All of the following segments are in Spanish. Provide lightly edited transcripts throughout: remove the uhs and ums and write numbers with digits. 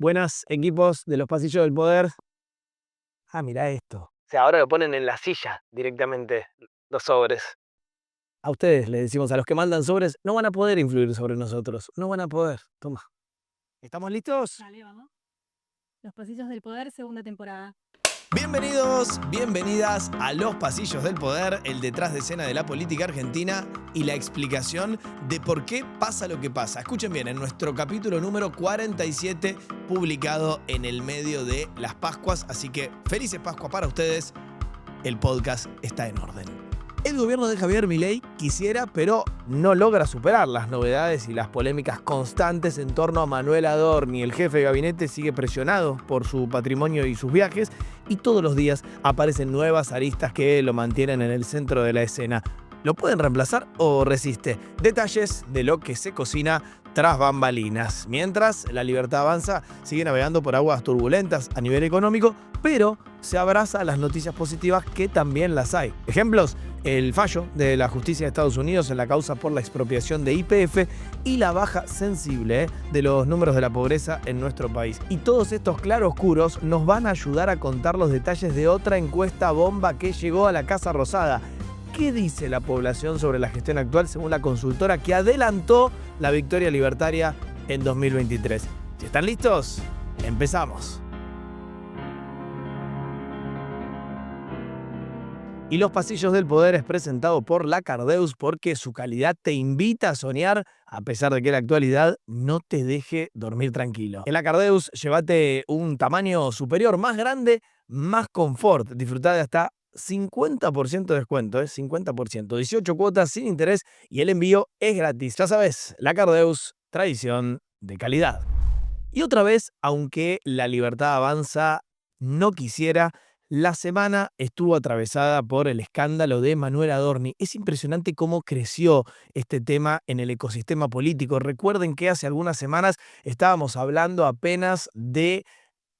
Buenas, equipos de los pasillos del poder. Ah, mirá esto. O sea, ahora lo ponen en la silla directamente, los sobres. A ustedes le decimos, a los que mandan sobres, no van a poder influir sobre nosotros. No van a poder. Toma. ¿Estamos listos? Dale, vamos. Los Pasillos del Poder, segunda temporada. Bienvenidos, bienvenidas a Los Pasillos del Poder, el detrás de escena de la política argentina y la explicación de por qué pasa lo que pasa. Escuchen bien, en nuestro capítulo número 47, publicado en el medio de las Pascuas, así que felices Pascua para ustedes, el podcast está en orden. El gobierno de Javier Milei quisiera, pero no logra superar las novedades y las polémicas constantes en torno a Manuel Adorni. El jefe de gabinete sigue presionado por su patrimonio y sus viajes y todos los días aparecen nuevas aristas que lo mantienen en el centro de la escena. ¿Lo pueden reemplazar o resiste? Detalles de lo que se cocina tras bambalinas. Mientras, La Libertad Avanza sigue navegando por aguas turbulentas a nivel económico, pero se abraza a las noticias positivas que también las hay. Ejemplos: el fallo de la justicia de Estados Unidos en la causa por la expropiación de YPF y la baja sensible de los números de la pobreza en nuestro país. Y todos estos claroscuros nos van a ayudar a contar los detalles de otra encuesta bomba que llegó a la Casa Rosada. ¿Qué dice la población sobre la gestión actual según la consultora que adelantó la victoria libertaria en 2023? Si están listos, empezamos. Y Los Pasillos del Poder es presentado por La Cardeus porque su calidad te invita a soñar a pesar de que la actualidad no te deje dormir tranquilo. En La Cardeus, llévate un tamaño superior, más grande, más confort. Disfrutá de hasta 50% de descuento, 50%, 18 cuotas sin interés y el envío es gratis. Ya sabes, La Cardeus, tradición de calidad. Y otra vez, aunque La Libertad Avanza no quisiera, la semana estuvo atravesada por el escándalo de Manuel Adorni. Es impresionante cómo creció este tema en el ecosistema político. Recuerden que hace algunas semanas estábamos hablando apenas de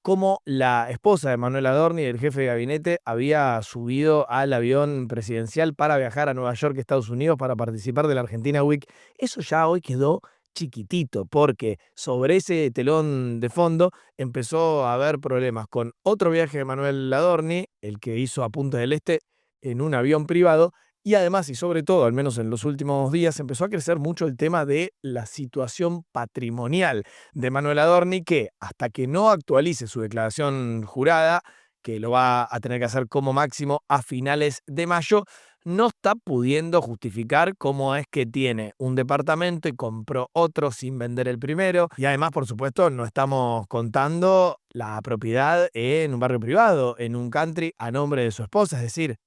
cómo la esposa de Manuel Adorni, el jefe de gabinete, había subido al avión presidencial para viajar a Nueva York, Estados Unidos, para participar de la Argentina Week. Eso ya hoy quedó chiquitito, porque sobre ese telón de fondo empezó a haber problemas con otro viaje de Manuel Adorni, el que hizo a Punta del Este en un avión privado, y además, y sobre todo, al menos en los últimos días, empezó a crecer mucho el tema de la situación patrimonial de Manuel Adorni, que hasta que no actualice su declaración jurada, que lo va a tener que hacer como máximo a finales de mayo, no está pudiendo justificar cómo es que tiene un departamento y compró otro sin vender el primero. Y además, por supuesto, no estamos contando la propiedad en un barrio privado, en un country a nombre de su esposa. Es decir,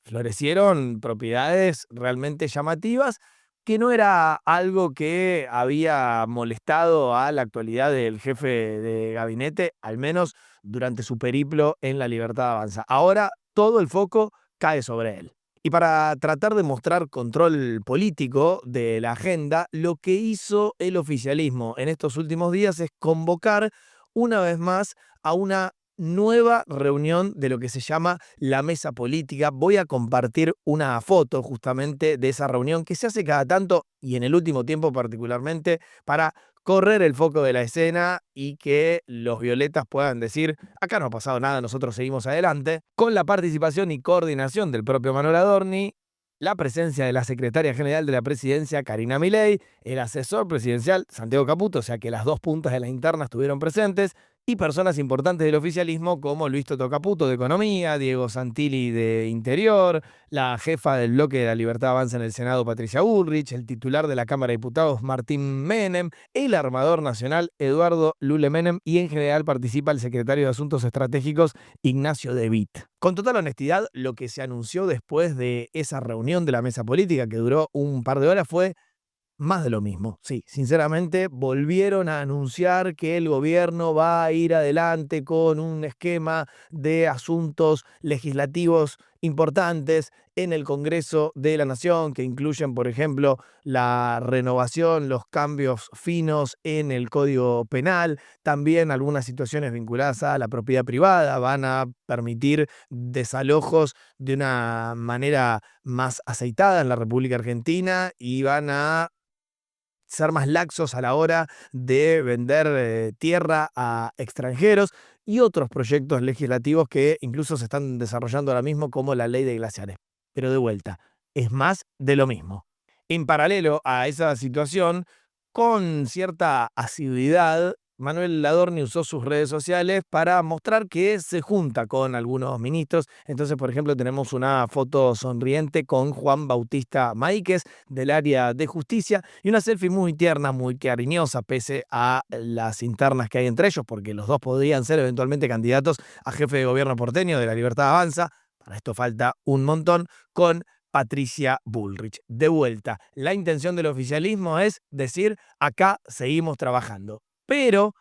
florecieron propiedades realmente llamativas, que no era algo que había molestado a la actualidad del jefe de gabinete, al menos durante su periplo en La Libertad Avanza. Ahora todo el foco cae sobre él. Y para tratar de mostrar control político de la agenda, lo que hizo el oficialismo en estos últimos días es convocar una vez más a una nueva reunión de lo que se llama la mesa política. Voy a compartir una foto justamente de esa reunión que se hace cada tanto y en el último tiempo particularmente para correr el foco de la escena y que los violetas puedan decir: acá no ha pasado nada, nosotros seguimos adelante, con la participación y coordinación del propio Manuel Adorni, la presencia de la secretaria general de la presidencia, Karina Milei, el asesor presidencial, Santiago Caputo, o sea que las dos puntas de la interna estuvieron presentes, y personas importantes del oficialismo como Luis Toto Caputo de Economía, Diego Santilli de Interior, la jefa del bloque de La Libertad Avanza en el Senado, Patricia Bullrich, el titular de la Cámara de Diputados, Martín Menem, el armador nacional, Eduardo Lule Menem, y en general participa el secretario de Asuntos Estratégicos, Ignacio De Witt. Con total honestidad, lo que se anunció después de esa reunión de la mesa política que duró un par de horas fue más de lo mismo. Sí, sinceramente volvieron a anunciar que el gobierno va a ir adelante con un esquema de asuntos legislativos importantes en el Congreso de la Nación, que incluyen, por ejemplo, la renovación, los cambios finos en el Código Penal, también algunas situaciones vinculadas a la propiedad privada, van a permitir desalojos de una manera más aceitada en la República Argentina y van a ser más laxos a la hora de vender tierra a extranjeros y otros proyectos legislativos que incluso se están desarrollando ahora mismo, como la ley de glaciares. Pero de vuelta, es más de lo mismo. En paralelo a esa situación, con cierta asiduidad, Manuel Adorni usó sus redes sociales para mostrar que se junta con algunos ministros. Entonces, por ejemplo, tenemos una foto sonriente con Juan Bautista Maíquez del área de justicia y una selfie muy tierna, muy cariñosa, pese a las internas que hay entre ellos, porque los dos podrían ser eventualmente candidatos a jefe de gobierno porteño de La Libertad Avanza. Para esto falta un montón, con Patricia Bullrich. De vuelta, la intención del oficialismo es decir, acá seguimos trabajando. Pero,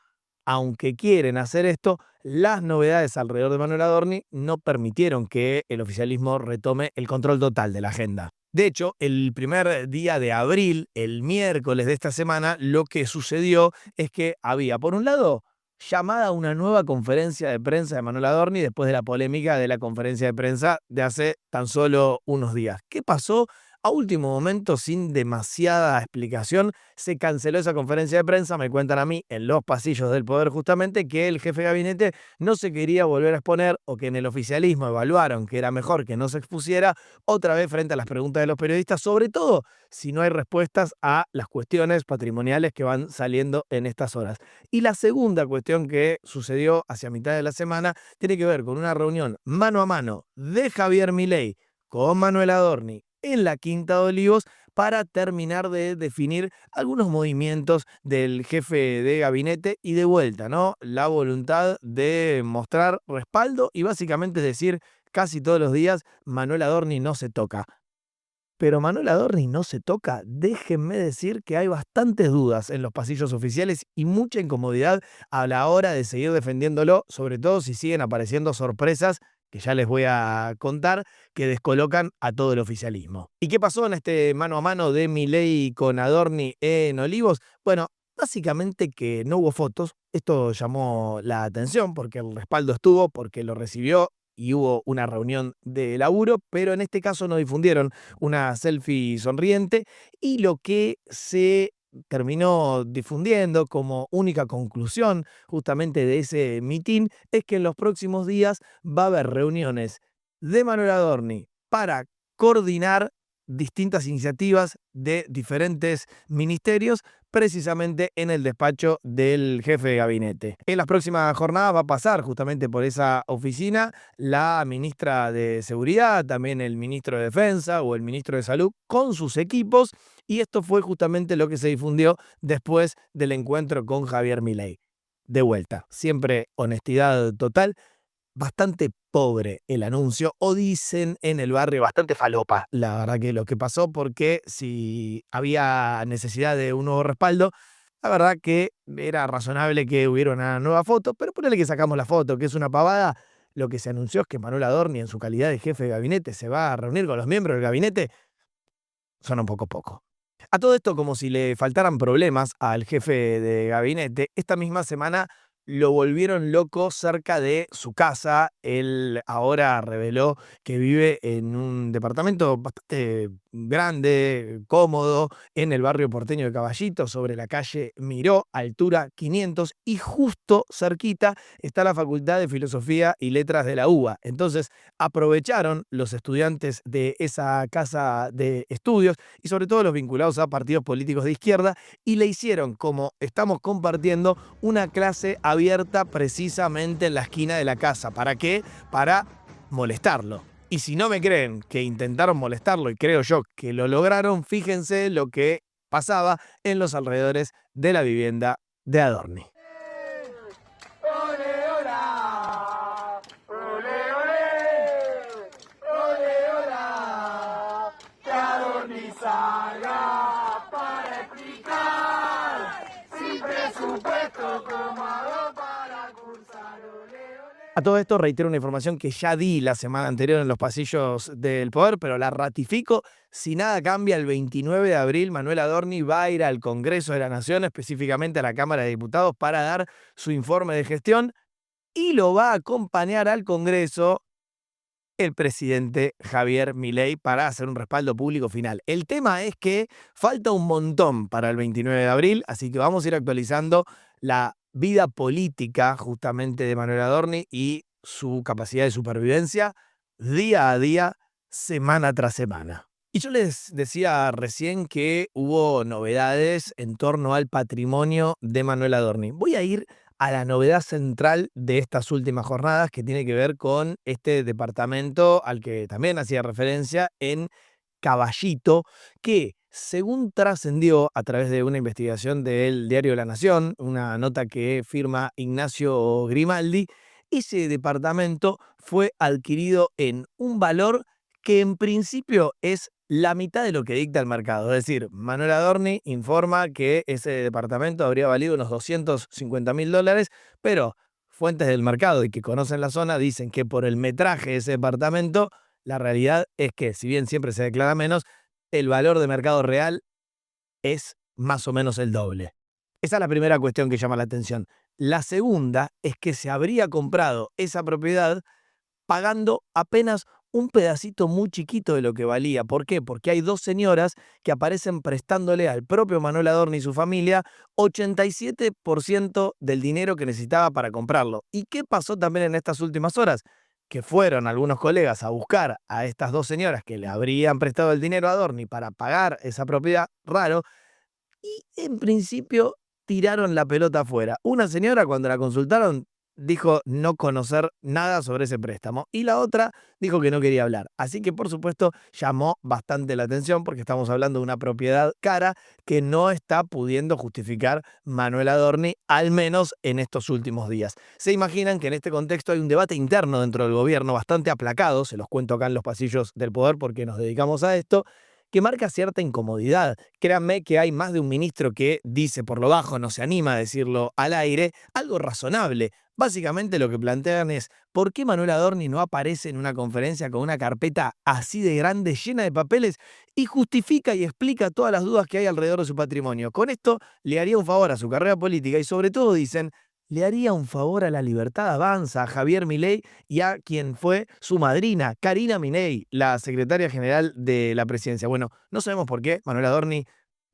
aunque quieren hacer esto, las novedades alrededor de Manuel Adorni no permitieron que el oficialismo retome el control total de la agenda. De hecho, el primer día de abril, el miércoles de esta semana, lo que sucedió es que había, por un lado, llamada a una nueva conferencia de prensa de Manuel Adorni después de la polémica de la conferencia de prensa de hace tan solo unos días. ¿Qué pasó? A último momento, sin demasiada explicación, se canceló esa conferencia de prensa. Me cuentan a mí, en los pasillos del Poder justamente, que el jefe de gabinete no se quería volver a exponer, o que en el oficialismo evaluaron que era mejor que no se expusiera otra vez frente a las preguntas de los periodistas, sobre todo si no hay respuestas a las cuestiones patrimoniales que van saliendo en estas horas. Y la segunda cuestión que sucedió hacia mitad de la semana tiene que ver con una reunión mano a mano de Javier Milei con Manuel Adorni en la Quinta de Olivos para terminar de definir algunos movimientos del jefe de gabinete y, de vuelta, ¿no?, la voluntad de mostrar respaldo y básicamente decir casi todos los días: Manuel Adorni no se toca. Pero Manuel Adorni no se toca. Déjenme decir que hay bastantes dudas en los pasillos oficiales y mucha incomodidad a la hora de seguir defendiéndolo, sobre todo si siguen apareciendo sorpresas que ya les voy a contar, que descolocan a todo el oficialismo. ¿Y qué pasó en este mano a mano de Milei con Adorni en Olivos? Bueno, básicamente que no hubo fotos. Esto llamó la atención porque el respaldo estuvo, porque lo recibió y hubo una reunión de laburo, pero en este caso no difundieron una selfie sonriente, y lo que se terminó difundiendo como única conclusión justamente de ese mitin es que en los próximos días va a haber reuniones de Manuel Adorni para coordinar distintas iniciativas de diferentes ministerios, precisamente en el despacho del jefe de gabinete. En las próximas jornadas va a pasar justamente por esa oficina la ministra de Seguridad, también el ministro de Defensa o el ministro de Salud con sus equipos, y esto fue justamente lo que se difundió después del encuentro con Javier Milei. De vuelta, siempre honestidad total. Bastante pobre el anuncio, o dicen en el barrio, bastante falopa, la verdad, que lo que pasó, porque si había necesidad de un nuevo respaldo, la verdad que era razonable que hubiera una nueva foto, pero ponele que sacamos la foto, que es una pavada. Lo que se anunció es que Manuel Adorni, en su calidad de jefe de gabinete, se va a reunir con los miembros del gabinete. Suena un poco. A todo esto, como si le faltaran problemas al jefe de gabinete, esta misma semana lo volvieron loco cerca de su casa. Él ahora reveló que vive en un departamento bastante grande, cómodo, en el barrio porteño de Caballito, sobre la calle Miró, altura 500, y justo cerquita está la Facultad de Filosofía y Letras de la UBA. Entonces aprovecharon los estudiantes de esa casa de estudios, y sobre todo los vinculados a partidos políticos de izquierda, y le hicieron, como estamos compartiendo, una clase abierta precisamente en la esquina de la casa. ¿Para qué? Para molestarlo. Y si no me creen que intentaron molestarlo, y creo yo que lo lograron, fíjense lo que pasaba en los alrededores de la vivienda de Adorni. A todo esto reitero una información que ya di la semana anterior en los pasillos del Poder, pero la ratifico. Si nada cambia, el 29 de abril Manuel Adorni va a ir al Congreso de la Nación, específicamente a la Cámara de Diputados, para dar su informe de gestión, y lo va a acompañar al Congreso el presidente Javier Milei para hacer un respaldo público final. El tema es que falta un montón para el 29 de abril, así que vamos a ir actualizando la vida política justamente de Manuel Adorni y su capacidad de supervivencia día a día, semana tras semana. Y yo les decía recién que hubo novedades en torno al patrimonio de Manuel Adorni. Voy a ir a la novedad central de estas últimas jornadas, que tiene que ver con este departamento al que también hacía referencia en Caballito, que según trascendió a través de una investigación del diario La Nación, una nota que firma Ignacio Grimaldi, ese departamento fue adquirido en un valor que en principio es la mitad de lo que dicta el mercado. Es decir, Manuel Adorni informa que ese departamento habría valido unos $250.000, pero fuentes del mercado y que conocen la zona dicen que por el metraje de ese departamento, la realidad es que, si bien siempre se declara menos, el valor de mercado real es más o menos el doble. Esa es la primera cuestión que llama la atención. La segunda es que se habría comprado esa propiedad pagando apenas un pedacito muy chiquito de lo que valía. ¿Por qué? Porque hay dos señoras que aparecen prestándole al propio Manuel Adorni y su familia 87% del dinero que necesitaba para comprarlo. ¿Y qué pasó también en estas últimas horas? Que fueron algunos colegas a buscar a estas dos señoras que le habrían prestado el dinero a Adorni para pagar esa propiedad, raro, y en principio tiraron la pelota afuera. Una señora, cuando la consultaron, dijo no conocer nada sobre ese préstamo y la otra dijo que no quería hablar. Así que, por supuesto, llamó bastante la atención porque estamos hablando de una propiedad cara que no está pudiendo justificar Manuel Adorni, al menos en estos últimos días. Se imaginan que en este contexto hay un debate interno dentro del gobierno bastante aplacado, se los cuento acá en los pasillos del poder porque nos dedicamos a esto, que marca cierta incomodidad. Créanme que hay más de un ministro que dice por lo bajo, no se anima a decirlo al aire, algo razonable. Básicamente lo que plantean es, ¿por qué Manuel Adorni no aparece en una conferencia con una carpeta así de grande, llena de papeles, y justifica y explica todas las dudas que hay alrededor de su patrimonio? Con esto le haría un favor a su carrera política y sobre todo, dicen, le haría un favor a la Libertad Avanza, a Javier Milei y a quien fue su madrina, Karina Milei, la secretaria general de la presidencia. Bueno, no sabemos por qué Manuel Adorni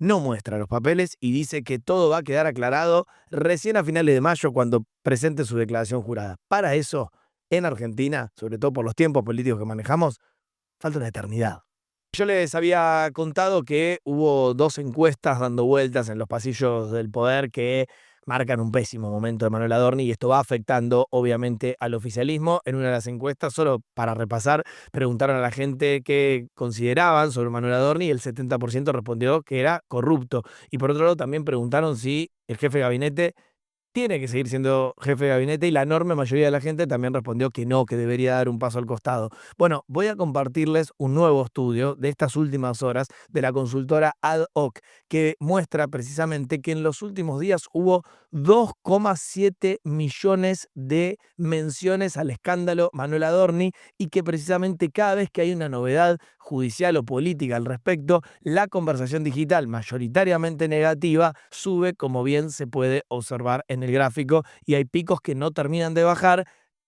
no muestra los papeles y dice que todo va a quedar aclarado recién a finales de mayo cuando presente su declaración jurada. Para eso, en Argentina, sobre todo por los tiempos políticos que manejamos, falta una eternidad. Yo les había contado que hubo dos encuestas dando vueltas en los pasillos del poder que marcan un pésimo momento de Manuel Adorni y esto va afectando obviamente al oficialismo. En una de las encuestas, solo para repasar, preguntaron a la gente qué consideraban sobre Manuel Adorni y el 70% respondió que era corrupto. Y por otro lado también preguntaron si el jefe de gabinete tiene que seguir siendo jefe de gabinete y la enorme mayoría de la gente también respondió que no, que debería dar un paso al costado. Bueno, voy a compartirles un nuevo estudio de estas últimas horas de la consultora Ad Hoc que muestra precisamente que en los últimos días hubo 2,7 millones de menciones al escándalo Manuel Adorni y que precisamente cada vez que hay una novedad judicial o política al respecto, la conversación digital mayoritariamente negativa sube, como bien se puede observar en el gráfico, y hay picos que no terminan de bajar.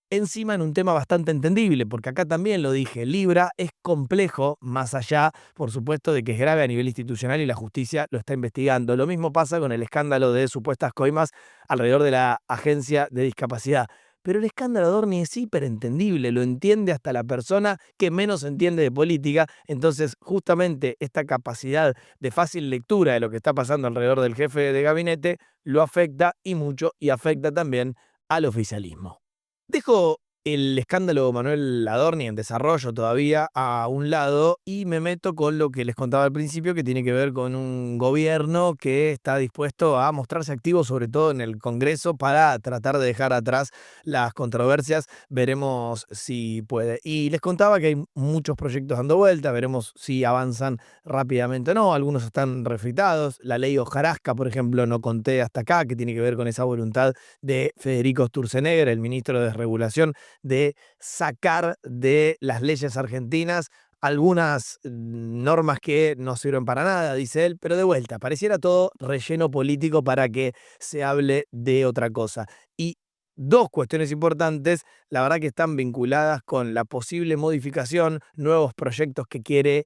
Encima en un tema bastante entendible, porque acá también lo dije, Libra es complejo, más allá, por supuesto, de que es grave a nivel institucional y la justicia lo está investigando. Lo mismo pasa con el escándalo de supuestas coimas alrededor de la Agencia de Discapacidad. Pero el escándalo Adorni es hiperentendible, lo entiende hasta la persona que menos entiende de política. Entonces, justamente esta capacidad de fácil lectura de lo que está pasando alrededor del jefe de gabinete lo afecta y mucho, y afecta también al oficialismo. Dejo el escándalo Manuel Adorni en desarrollo todavía a un lado y me meto con lo que les contaba al principio, que tiene que ver con un gobierno que está dispuesto a mostrarse activo, sobre todo en el Congreso, para tratar de dejar atrás las controversias. Veremos si puede. Y les contaba que hay muchos proyectos dando vuelta, veremos si avanzan rápidamente o no. Algunos están refritados. La ley Hojarasca, por ejemplo, no conté hasta acá, que tiene que ver con esa voluntad de Federico Sturzenegger, el ministro de Desregulación, de sacar de las leyes argentinas algunas normas que no sirven para nada, dice él, pero de vuelta, pareciera todo relleno político para que se hable de otra cosa. Y dos cuestiones importantes, la verdad que están vinculadas con la posible modificación, nuevos proyectos que quiere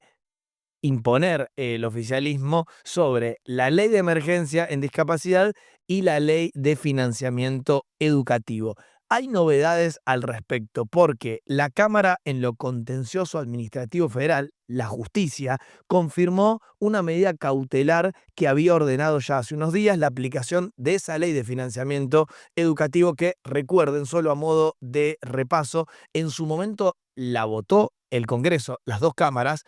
imponer el oficialismo sobre la ley de emergencia en discapacidad y la ley de financiamiento educativo. Hay novedades al respecto porque la Cámara en lo contencioso administrativo federal, la justicia, confirmó una medida cautelar que había ordenado ya hace unos días la aplicación de esa ley de financiamiento educativo que, recuerden, solo a modo de repaso, en su momento la votó el Congreso, las dos cámaras,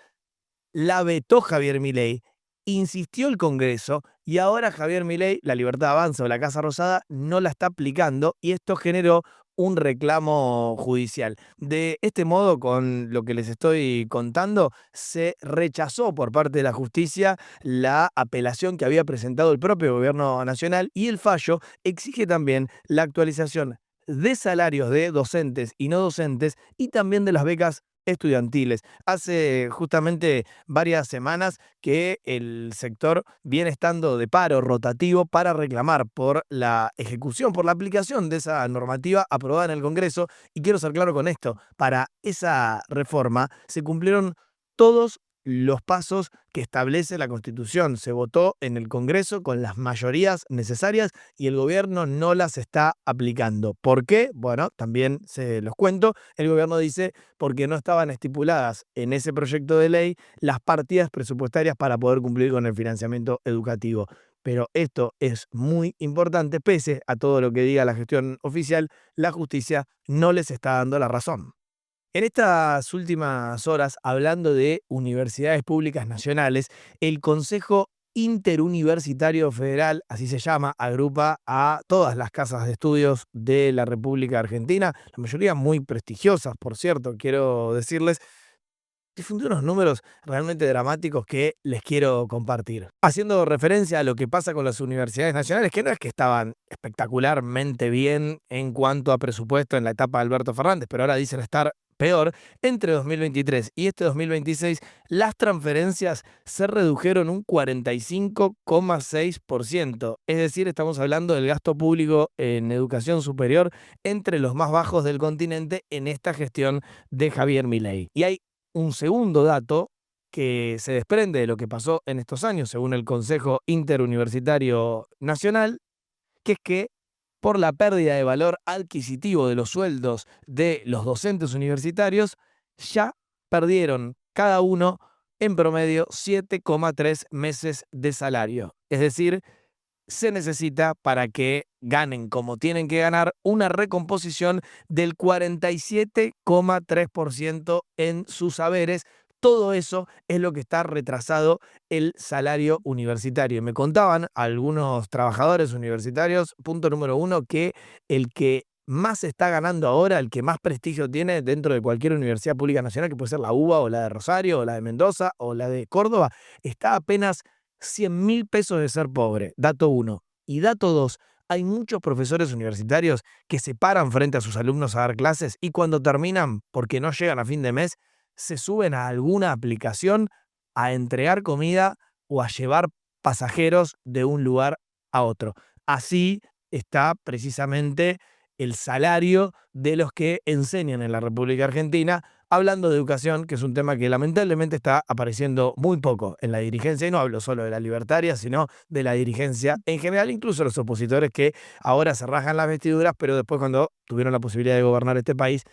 la vetó Javier Milei, insistió el Congreso y ahora Javier Milei, la Libertad Avanza o la Casa Rosada, no la está aplicando y esto generó un reclamo judicial. De este modo, con lo que les estoy contando, se rechazó por parte de la justicia la apelación que había presentado el propio gobierno nacional y el fallo exige también la actualización de salarios de docentes y no docentes y también de las becas estudiantiles. Hace justamente varias semanas que el sector viene estando de paro rotativo para reclamar por la ejecución, por la aplicación de esa normativa aprobada en el Congreso. Y quiero ser claro con esto, para esa reforma se cumplieron todos los pasos que establece la Constitución. Se votó en el Congreso con las mayorías necesarias y el gobierno no las está aplicando. ¿Por qué? Bueno, también se los cuento. El gobierno dice porque no estaban estipuladas en ese proyecto de ley las partidas presupuestarias para poder cumplir con el financiamiento educativo. Pero esto es muy importante, pese a todo lo que diga la gestión oficial, la justicia no les está dando la razón. En estas últimas horas, hablando de universidades públicas nacionales, el Consejo Interuniversitario Federal, así se llama, agrupa a todas las casas de estudios de la República Argentina, la mayoría muy prestigiosas, por cierto, quiero decirles, difundió unos números realmente dramáticos que les quiero compartir. Haciendo referencia a lo que pasa con las universidades nacionales, que no es que estaban espectacularmente bien en cuanto a presupuesto en la etapa de Alberto Fernández, pero ahora dicen estar peor, entre 2023 y este 2026, las transferencias se redujeron un 45,6%. Es decir, estamos hablando del gasto público en educación superior entre los más bajos del continente en esta gestión de Javier Milei. Y hay un segundo dato que se desprende de lo que pasó en estos años, según el Consejo Interuniversitario Nacional, que es que por la pérdida de valor adquisitivo de los sueldos de los docentes universitarios, ya perdieron cada uno en promedio 7,3 meses de salario. Es decir, se necesita para que ganen como tienen que ganar una recomposición del 47,3% en sus saberes. Todo eso es lo que está retrasado el salario universitario. Me contaban algunos trabajadores universitarios, punto número uno, que el que más está ganando ahora, el que más prestigio tiene dentro de cualquier universidad pública nacional, que puede ser la UBA o la de Rosario o la de Mendoza o la de Córdoba, está apenas 100.000 pesos de ser pobre, dato uno. Y dato dos, hay muchos profesores universitarios que se paran frente a sus alumnos a dar clases y cuando terminan, porque no llegan a fin de mes, se suben a alguna aplicación a entregar comida o a llevar pasajeros de un lugar a otro. Así está precisamente el salario de los que enseñan en la República Argentina, hablando de educación, que es un tema que lamentablemente está apareciendo muy poco en la dirigencia, y no hablo solo de la libertaria, sino de la dirigencia en general, incluso los opositores que ahora se rajan las vestiduras, pero después cuando tuvieron la posibilidad de gobernar este país,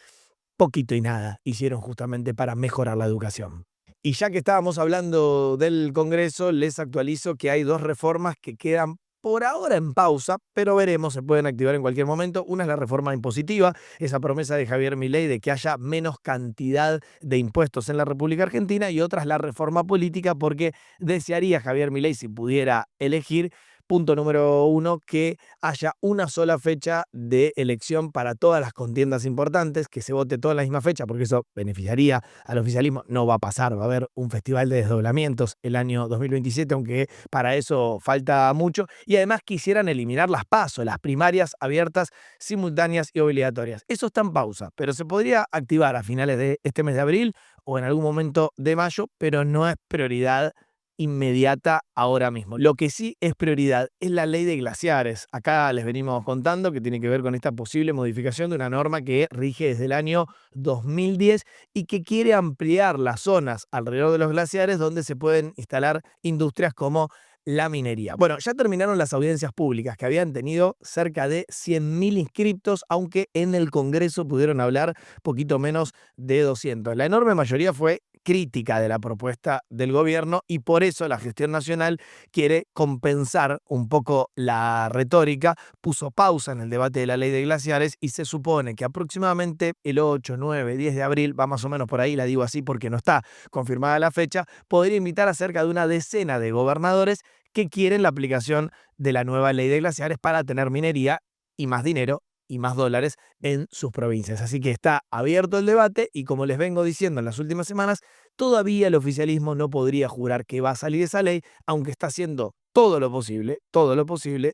poquito y nada hicieron justamente para mejorar la educación. Y ya que estábamos hablando del Congreso, les actualizo que hay dos reformas que quedan por ahora en pausa, pero veremos, se pueden activar en cualquier momento. Una es la reforma impositiva, esa promesa de Javier Milei de que haya menos cantidad de impuestos en la República Argentina, y otra es la reforma política, porque desearía Javier Milei, si pudiera elegir, punto número uno, que haya una sola fecha de elección para todas las contiendas importantes, que se vote toda en la misma fecha, porque eso beneficiaría al oficialismo. No va a pasar, va a haber un festival de desdoblamientos el año 2027, aunque para eso falta mucho. Y además quisieran eliminar las PASO, las primarias abiertas, simultáneas y obligatorias. Eso está en pausa, pero se podría activar a finales de este mes de abril o en algún momento de mayo, pero no es prioridad inmediata ahora mismo. Lo que sí es prioridad es la ley de glaciares. Acá les venimos contando que tiene que ver con esta posible modificación de una norma que rige desde el año 2010 y que quiere ampliar las zonas alrededor de los glaciares donde se pueden instalar industrias como la minería. Bueno, ya terminaron las audiencias públicas que habían tenido cerca de 100.000 inscriptos, aunque en el Congreso pudieron hablar poquito menos de 200. La enorme mayoría fue crítica de la propuesta del gobierno y por eso la gestión nacional quiere compensar un poco la retórica, puso pausa en el debate de la ley de glaciares y se supone que aproximadamente el 8, 9, 10 de abril, va más o menos por ahí, la digo así porque no está confirmada la fecha, podría invitar a cerca de una decena de gobernadores que quieren la aplicación de la nueva ley de glaciares para tener minería y más dinero y más dólares en sus provincias. Así que está abierto el debate y como les vengo diciendo en las últimas semanas, todavía el oficialismo no podría jurar que va a salir esa ley, aunque está haciendo todo lo posible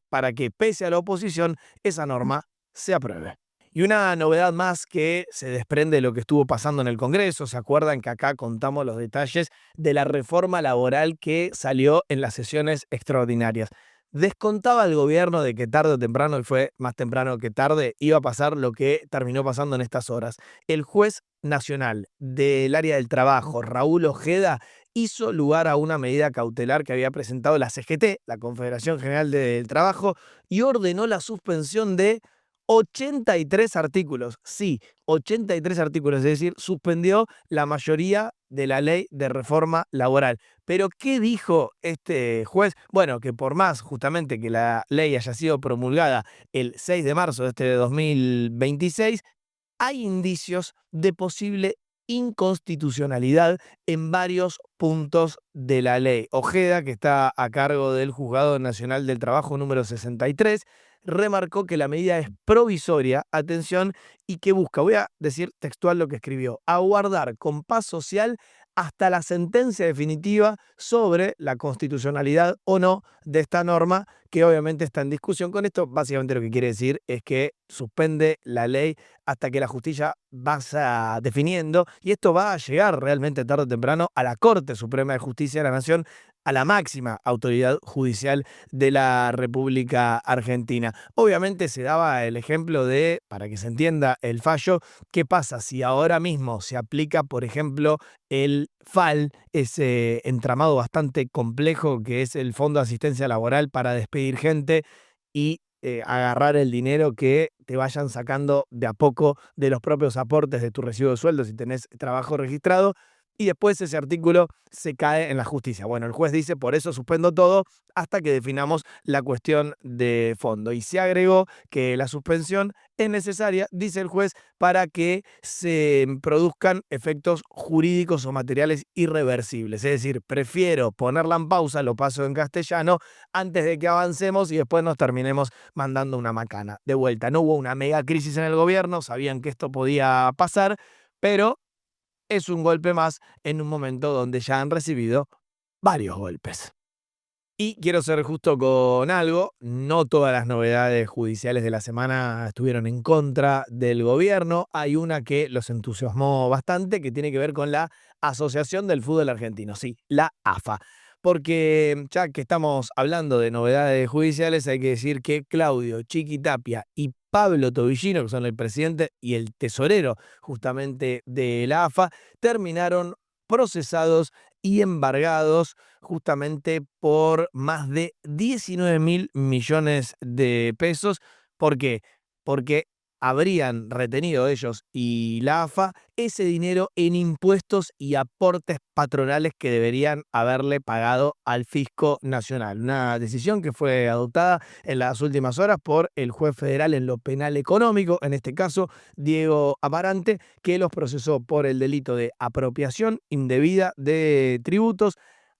para que pese a la oposición esa norma se apruebe. Y una novedad más que se desprende de lo que estuvo pasando en el Congreso. ¿Se acuerdan que acá contamos los detalles de la reforma laboral que salió en las sesiones extraordinarias? Descontaba el gobierno de que tarde o temprano, y fue más temprano que tarde, iba a pasar lo que terminó pasando en estas horas. El juez nacional del área del trabajo, Raúl Ojeda, hizo lugar a una medida cautelar que había presentado la CGT, la Confederación General del Trabajo, y ordenó la suspensión de 83 artículos. Sí, 83 artículos, es decir, suspendió la mayoría de la ley de reforma laboral. Pero, ¿qué dijo este juez? Bueno, que por más justamente que la ley haya sido promulgada el 6 de marzo de este 2026, hay indicios de posible inconstitucionalidad en varios puntos de la ley. Ojeda, que está a cargo del Juzgado Nacional del Trabajo número 63, remarcó que la medida es provisoria, atención, y que busca, voy a decir textual lo que escribió, aguardar con paz social hasta la sentencia definitiva sobre la constitucionalidad o no de esta norma, que obviamente está en discusión. Con esto, básicamente lo que quiere decir es que suspende la ley hasta que la justicia vaya definiendo, y esto va a llegar realmente tarde o temprano a la Corte Suprema de Justicia de la Nación, a la máxima autoridad judicial de la República Argentina. Obviamente se daba el ejemplo de, para que se entienda el fallo, qué pasa si ahora mismo se aplica, por ejemplo, el FAL, ese entramado bastante complejo que es el Fondo de Asistencia Laboral para despedir gente y agarrar el dinero que te vayan sacando de a poco de los propios aportes de tu recibo de sueldo si tenés trabajo registrado, y después ese artículo se cae en la justicia. Bueno, el juez dice, por eso suspendo todo hasta que definamos la cuestión de fondo. Y se agregó que la suspensión es necesaria, dice el juez, para que se produzcan efectos jurídicos o materiales irreversibles. Es decir, prefiero ponerla en pausa, lo paso en castellano, antes de que avancemos y después nos terminemos mandando una macana. De vuelta, no hubo una mega crisis en el gobierno, sabían que esto podía pasar, pero es un golpe más en un momento donde ya han recibido varios golpes. Y quiero ser justo con algo, no todas las novedades judiciales de la semana estuvieron en contra del gobierno. Hay una que los entusiasmó bastante, que tiene que ver con la Asociación del Fútbol Argentino, sí, la AFA. Porque ya que estamos hablando de novedades judiciales, hay que decir que Claudio Chiqui Tapia y Pablo Tobillino, que son el presidente y el tesorero justamente de la AFA, terminaron procesados y embargados justamente por más de 19.000 millones de pesos. ¿Por qué? Porque habrían retenido ellos y la AFA ese dinero en impuestos y aportes patronales que deberían haberle pagado al fisco nacional. Una decisión que fue adoptada en las últimas horas por el juez federal en lo penal económico, en este caso Diego Amarante, que los procesó por el delito de apropiación indebida de tributos,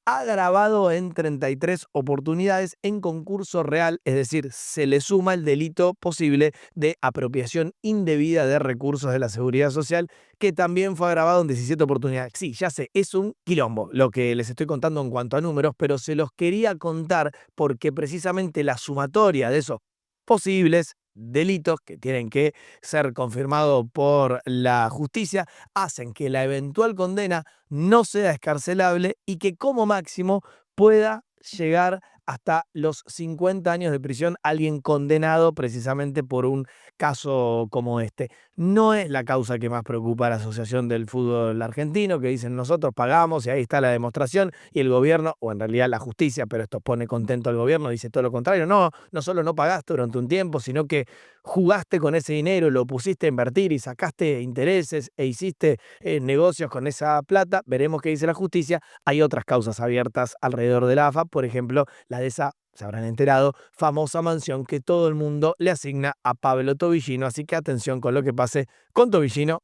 agravado en 33 oportunidades en concurso real, es decir, se le suma el delito posible de apropiación indebida de recursos de la Seguridad Social, que también fue agravado en 17 oportunidades. Sí, ya sé, es un quilombo lo que les estoy contando en cuanto a números, pero se los quería contar porque precisamente la sumatoria de esos posibles delitos que tienen que ser confirmados por la justicia hacen que la eventual condena no sea escarcelable y que como máximo pueda llegar hasta los 50 años de prisión alguien condenado precisamente por un caso como este. No es la causa que más preocupa a la Asociación del Fútbol Argentino, que dicen nosotros pagamos y ahí está la demostración, y el gobierno, o en realidad la justicia, pero esto pone contento al gobierno, dice todo lo contrario. No, no solo no pagaste durante un tiempo, sino que jugaste con ese dinero, lo pusiste a invertir y sacaste intereses e hiciste negocios con esa plata. Veremos qué dice la justicia. Hay otras causas abiertas alrededor de la AFA, por ejemplo, la de esa, se habrán enterado, famosa mansión que todo el mundo le asigna a Pablo Tobillino. Así que atención con lo que pase con Tobillino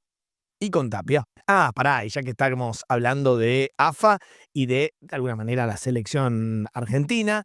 y con Tapia. Ah, pará, y ya que estamos hablando de AFA y de alguna manera, la selección argentina,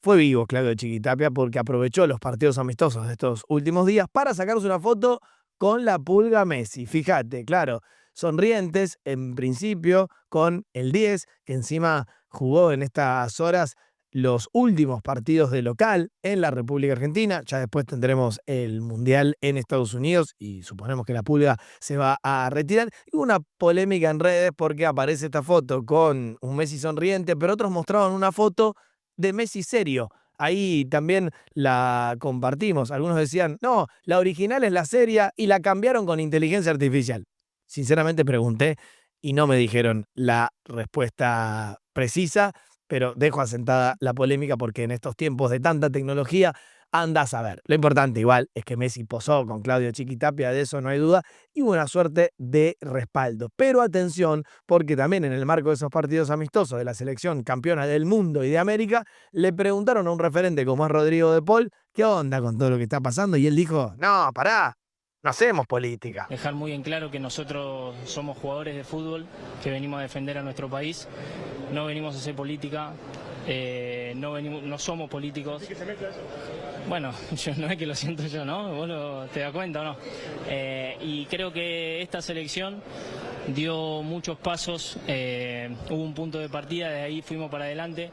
fue vivo Claudio Chiquitapia porque aprovechó los partidos amistosos de estos últimos días para sacarse una foto con la Pulga Messi. Fíjate, claro, sonrientes en principio con el 10, que encima jugó en estas horas los últimos partidos de local en la República Argentina. Ya después tendremos el Mundial en Estados Unidos y suponemos que la Pulga se va a retirar. Y hubo una polémica en redes porque aparece esta foto con un Messi sonriente, pero otros mostraban una foto de Messi serio. Ahí también la compartimos. Algunos decían, no, la original es la seria y la cambiaron con inteligencia artificial. Sinceramente pregunté y no me dijeron la respuesta precisa, pero dejo asentada la polémica porque en estos tiempos de tanta tecnología, anda a saber. Lo importante igual es que Messi posó con Claudio Chiquitapia, de eso no hay duda, y buena suerte de respaldo. Pero atención, porque también en el marco de esos partidos amistosos de la selección campeona del mundo y de América, le preguntaron a un referente como es Rodrigo de Paul, ¿qué onda con todo lo que está pasando? Y él dijo, no, pará, no hacemos política. Dejar muy en claro que nosotros somos jugadores de fútbol, que venimos a defender a nuestro país, no venimos a hacer política, no somos políticos. Bueno, no es que lo siento yo, ¿no? ¿Vos te das cuenta o no? Y creo que esta selección dio muchos pasos, hubo un punto de partida, de ahí fuimos para adelante.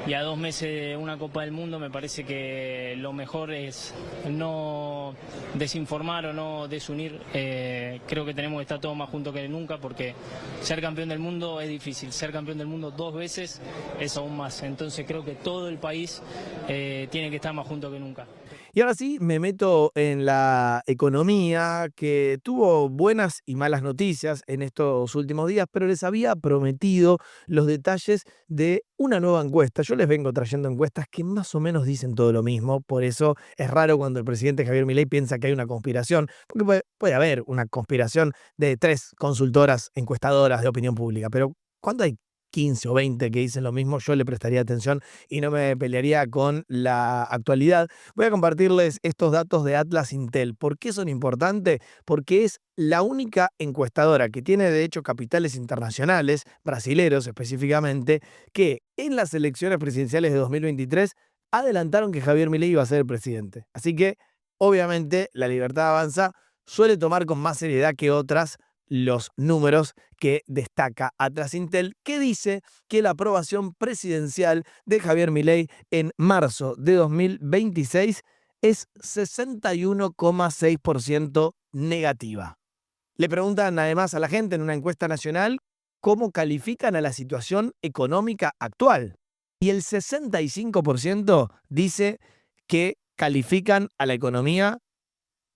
Y a 2 meses de una Copa del Mundo me parece que lo mejor es no desinformar o no desunir. Creo que tenemos que estar todos más juntos que nunca porque ser campeón del mundo es difícil. Ser campeón del mundo 2 veces es aún más. Entonces creo que todo el país tiene que estar más junto que nunca. Y ahora sí, me meto en la economía, que tuvo buenas y malas noticias en estos últimos días, pero les había prometido los detalles de una nueva encuesta. Yo les vengo trayendo encuestas que más o menos dicen todo lo mismo, por eso es raro cuando el presidente Javier Milei piensa que hay una conspiración, porque puede haber una conspiración de 3 consultoras encuestadoras de opinión pública, pero cuando hay 15 o 20 que dicen lo mismo, yo le prestaría atención y no me pelearía con la actualidad. Voy a compartirles estos datos de Atlas Intel. ¿Por qué son importantes? Porque es la única encuestadora que tiene de hecho capitales internacionales, brasileros específicamente, que en las elecciones presidenciales de 2023 adelantaron que Javier Milei iba a ser el presidente. Así que, obviamente, La Libertad Avanza suele tomar con más seriedad que otras los números que destaca Atlas Intel, que dice que la aprobación presidencial de Javier Milei en marzo de 2026 es 61,6% negativa. Le preguntan además a la gente en una encuesta nacional cómo califican a la situación económica actual. Y el 65% dice que califican a la economía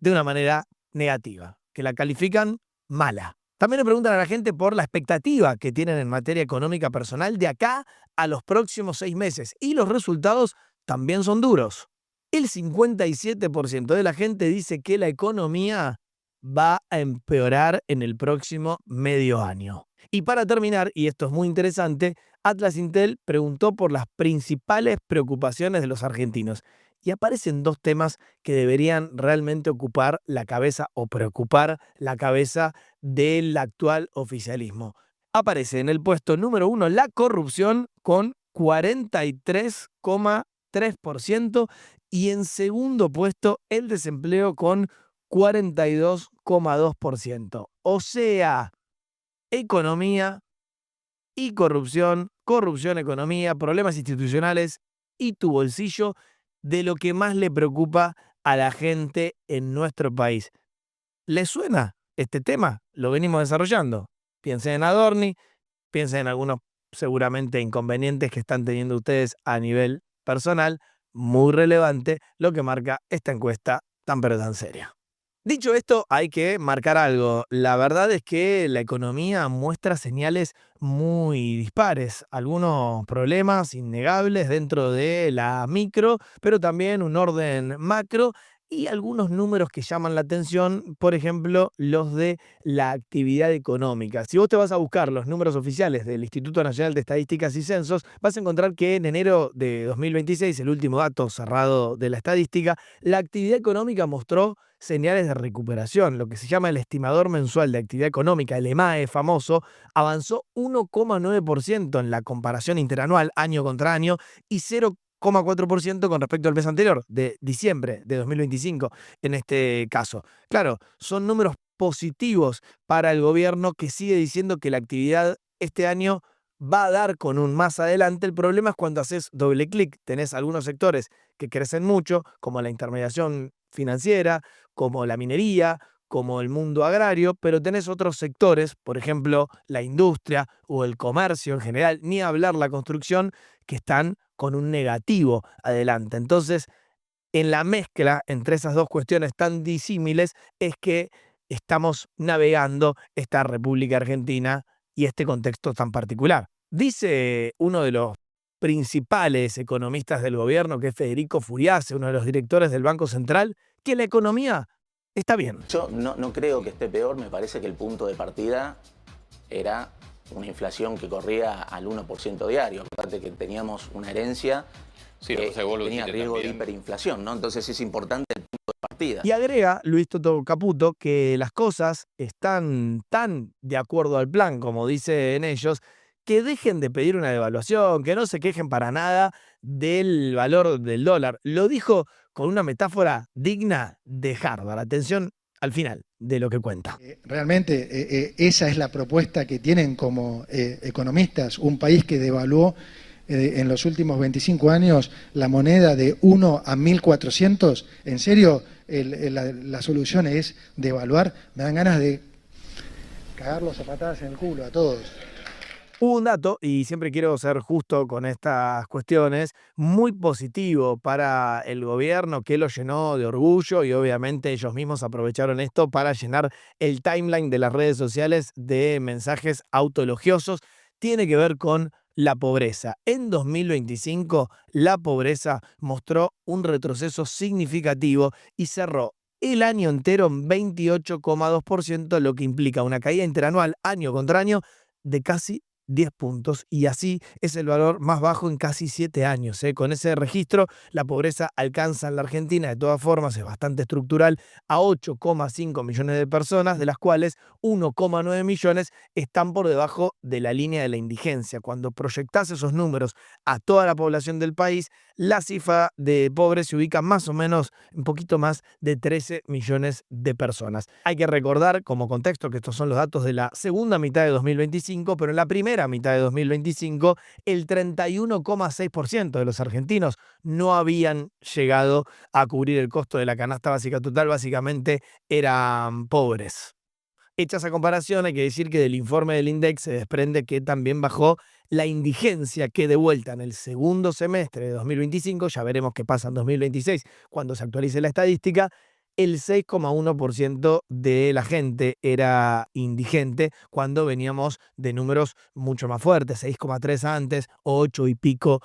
de una manera negativa, que la califican mala. También le preguntan a la gente por la expectativa que tienen en materia económica personal de acá a los próximos 6 meses. Y los resultados también son duros. El 57% de la gente dice que la economía va a empeorar en el próximo medio año. Y para terminar, y esto es muy interesante, Atlas Intel preguntó por las principales preocupaciones de los argentinos. Y aparecen 2 temas que deberían realmente ocupar la cabeza o preocupar la cabeza del actual oficialismo. Aparece en el puesto número 1 la corrupción con 43,3% y en segundo puesto el desempleo con 42,2%. O sea, economía y corrupción, corrupción, economía, problemas institucionales y tu bolsillo de lo que más le preocupa a la gente en nuestro país. ¿Les suena este tema? Lo venimos desarrollando. Piensen en Adorni, piensen en algunos seguramente inconvenientes que están teniendo ustedes a nivel personal, muy relevante lo que marca esta encuesta tan pero tan seria. Dicho esto, hay que marcar algo. La verdad es que la economía muestra señales muy dispares, algunos problemas innegables dentro de la micro, pero también un orden macro y algunos números que llaman la atención, por ejemplo, los de la actividad económica. Si vos te vas a buscar los números oficiales del Instituto Nacional de Estadísticas y Censos, vas a encontrar que en enero de 2026, el último dato cerrado de la estadística, la actividad económica mostró señales de recuperación. Lo que se llama el estimador mensual de actividad económica, el EMAE famoso, avanzó 1,9% en la comparación interanual año contra año y 0,4% con respecto al mes anterior, de diciembre de 2025 en este caso. Claro, son números positivos para el gobierno que sigue diciendo que la actividad este año va a dar con un más adelante. El problema es cuando haces doble clic. Tenés algunos sectores que crecen mucho, como la intermediación financiera, como la minería, como el mundo agrario, pero tenés otros sectores, por ejemplo, la industria o el comercio en general, ni hablar la construcción, que están con un negativo adelante. Entonces, en la mezcla entre esas dos cuestiones tan disímiles es que estamos navegando esta República Argentina y este contexto tan particular. Dice uno de los principales economistas del gobierno, que es Federico Furiase, uno de los directores del Banco Central, que la economía está bien. Yo no creo que esté peor, me parece que el punto de partida era una inflación que corría al 1% diario. Aparte que teníamos una herencia Sí, que o sea, vos lo tenía dijiste riesgo de también. hiperinflación, ¿no? Entonces es importante el punto de partida. Y agrega Luis Toto Caputo que las cosas están tan de acuerdo al plan, como dicen ellos, que dejen de pedir una devaluación, que no se quejen para nada del valor del dólar. Lo dijo con una metáfora digna de Harvard. Atención al final de lo que cuenta. Realmente esa es la propuesta que tienen como economistas, un país que devaluó en los últimos 25 años la moneda de 1 a 1.400. ¿En serio la solución es devaluar? Me dan ganas de cagarlos a patadas en el culo a todos. Hubo un dato, y siempre quiero ser justo con estas cuestiones, muy positivo para el gobierno, que lo llenó de orgullo y obviamente ellos mismos aprovecharon esto para llenar el timeline de las redes sociales de mensajes autoelogiosos. Tiene que ver con la pobreza. En 2025, la pobreza mostró un retroceso significativo y cerró el año entero en 28,2%, lo que implica una caída interanual año contra año de casi 10 puntos, y así es el valor más bajo en casi 7 años. Con ese registro, la pobreza alcanza en la Argentina, de todas formas, es bastante estructural, a 8,5 millones de personas, de las cuales 1,9 millones están por debajo de la línea de la indigencia. Cuando proyectás esos números a toda la población del país, la cifra de pobres se ubica más o menos un poquito más de 13 millones de personas. Hay que recordar como contexto que estos son los datos de la segunda mitad de 2025, pero en la primera mitad de 2025 el 31,6% de los argentinos no habían llegado a cubrir el costo de la canasta básica total, básicamente eran pobres. Hecha esa comparación, hay que decir que del informe del INDEC se desprende que también bajó la indigencia, que de vuelta en el segundo semestre de 2025, ya veremos qué pasa en 2026 cuando se actualice la estadística, el 6,1% de la gente era indigente cuando veníamos de números mucho más fuertes, 6,3 antes, 8 y pico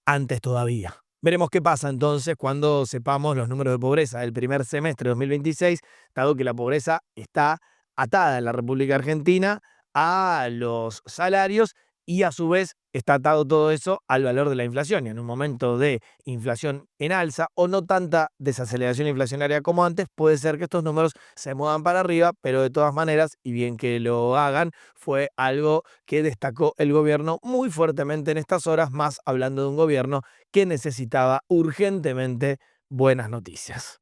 antes todavía. Veremos qué pasa entonces cuando sepamos los números de pobreza del primer semestre de 2026, dado que la pobreza está atada en la República Argentina a los salarios y a su vez está atado todo eso al valor de la inflación. Y en un momento de inflación en alza o no tanta desaceleración inflacionaria como antes, puede ser que estos números se muevan para arriba, pero de todas maneras, y bien que lo hagan, fue algo que destacó el gobierno muy fuertemente en estas horas, más hablando de un gobierno que necesitaba urgentemente buenas noticias.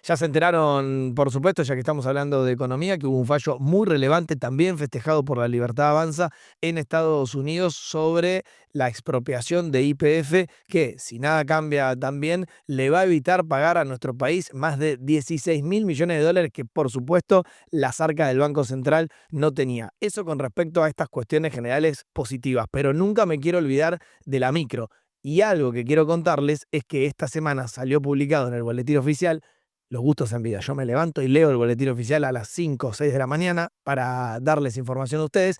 Ya se enteraron, por supuesto, ya que estamos hablando de economía, que hubo un fallo muy relevante, también festejado por La Libertad Avanza, en Estados Unidos sobre la expropiación de YPF, que, si nada cambia también, le va a evitar pagar a nuestro país más de 16.000 millones de dólares que, por supuesto, las arcas del Banco Central no tenía. Eso con respecto a estas cuestiones generales positivas, pero nunca me quiero olvidar de la micro. Y algo que quiero contarles es que esta semana salió publicado en el boletín oficial, los gustos en vida. Yo me levanto y leo el boletín oficial a las 5 o 6 de la mañana para darles información a ustedes.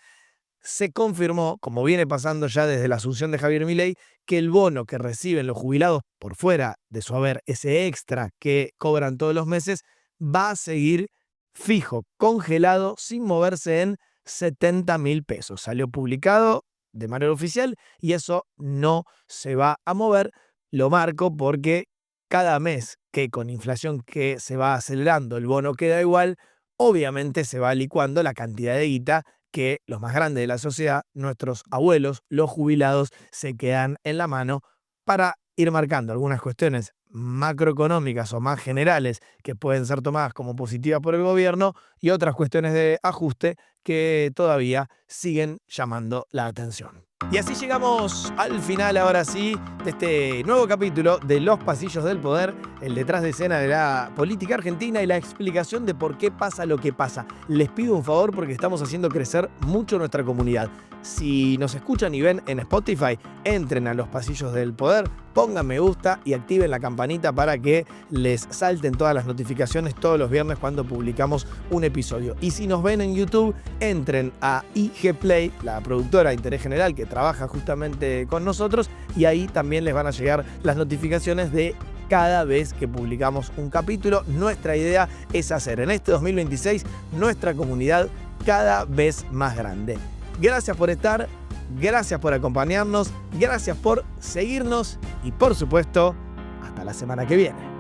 Se confirmó, como viene pasando ya desde la asunción de Javier Milei, que el bono que reciben los jubilados por fuera de su haber, ese extra que cobran todos los meses, va a seguir fijo, congelado, sin moverse en 70.000 pesos. Salió publicado de manera oficial y eso no se va a mover. Lo marco porque cada mes que con inflación que se va acelerando el bono queda igual, obviamente se va licuando la cantidad de guita que los más grandes de la sociedad, nuestros abuelos, los jubilados, se quedan en la mano para ir marcando algunas cuestiones macroeconómicas o más generales que pueden ser tomadas como positivas por el gobierno y otras cuestiones de ajuste que todavía siguen llamando la atención. Y así llegamos al final, ahora sí, de este nuevo capítulo de Los Pasillos del Poder, el detrás de escena de la política argentina y la explicación de por qué pasa lo que pasa. Les pido un favor porque estamos haciendo crecer mucho nuestra comunidad. Si nos escuchan y ven en Spotify, entren a Los Pasillos del Poder, pongan me gusta y activen la campanita para que les salten todas las notificaciones todos los viernes cuando publicamos un episodio. Y si nos ven en YouTube, entren a IG Play, la productora de interés general que trabaja justamente con nosotros, y ahí también les van a llegar las notificaciones de cada vez que publicamos un capítulo. Nuestra idea es hacer en este 2026 nuestra comunidad cada vez más grande. Gracias por estar, gracias por acompañarnos, gracias por seguirnos y por supuesto, hasta la semana que viene.